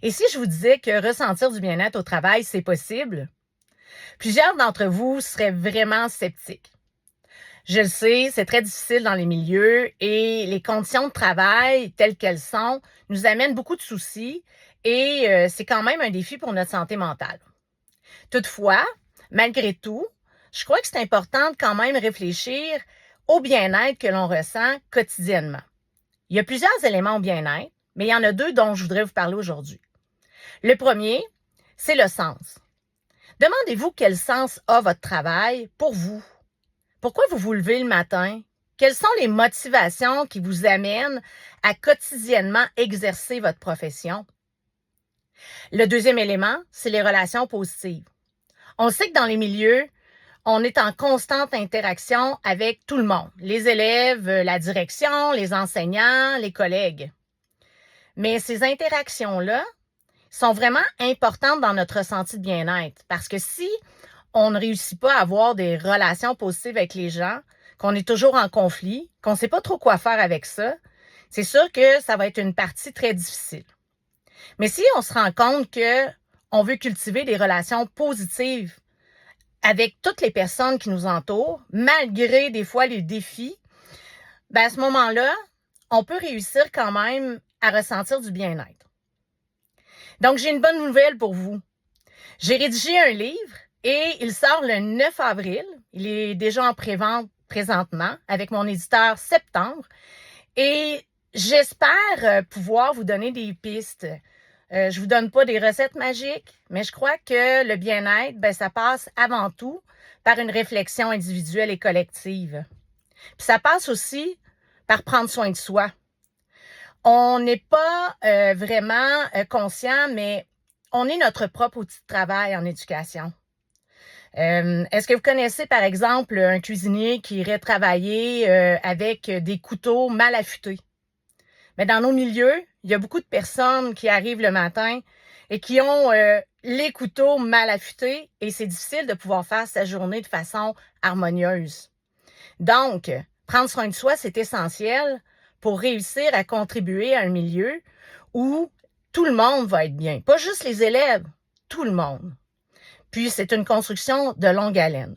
Et si je vous disais que ressentir du bien-être au travail, c'est possible? Plusieurs d'entre vous seraient vraiment sceptiques. Je le sais, c'est très difficile dans les milieux et les conditions de travail telles qu'elles sont nous amènent beaucoup de soucis et c'est quand même un défi pour notre santé mentale. Toutefois, malgré tout, je crois que c'est important de quand même réfléchir au bien-être que l'on ressent quotidiennement. Il y a plusieurs éléments au bien-être, mais il y en a deux dont je voudrais vous parler aujourd'hui. Le premier, c'est le sens. Demandez-vous quel sens a votre travail pour vous. Pourquoi vous vous levez le matin? Quelles sont les motivations qui vous amènent à quotidiennement exercer votre profession? Le deuxième élément, c'est les relations positives. On sait que dans les milieux, on est en constante interaction avec tout le monde, les élèves, la direction, les enseignants, les collègues. Mais ces interactions-là sont vraiment importantes dans notre ressenti de bien-être parce que si on ne réussit pas à avoir des relations positives avec les gens, qu'on est toujours en conflit, qu'on ne sait pas trop quoi faire avec ça, c'est sûr que ça va être une partie très difficile. Mais si on se rend compte que on veut cultiver des relations positives avec toutes les personnes qui nous entourent, malgré des fois les défis, ben à ce moment-là, on peut réussir quand même à ressentir du bien-être. Donc, j'ai une bonne nouvelle pour vous. J'ai rédigé un livre et il sort le 9 avril. Il est déjà en prévente présentement avec mon éditeur Septembre. Et j'espère pouvoir vous donner des pistes. Je vous donne pas des recettes magiques, mais je crois que le bien-être, ben, ça passe avant tout par une réflexion individuelle et collective. Puis ça passe aussi par prendre soin de soi. On n'est pas vraiment conscient, mais on est notre propre outil de travail en éducation. Est-ce que vous connaissez, par exemple, un cuisinier qui irait travailler avec des couteaux mal affûtés? Mais dans nos milieux, il y a beaucoup de personnes qui arrivent le matin et qui ont les couteaux mal affûtés et c'est difficile de pouvoir faire sa journée de façon harmonieuse. Donc, prendre soin de soi, c'est essentiel pour réussir à contribuer à un milieu où tout le monde va être bien. Pas juste les élèves, tout le monde. Puis, c'est une construction de longue haleine.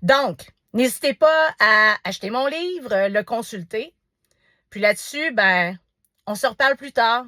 Donc, n'hésitez pas à acheter mon livre, le consulter. Puis là-dessus, ben, on se reparle plus tard.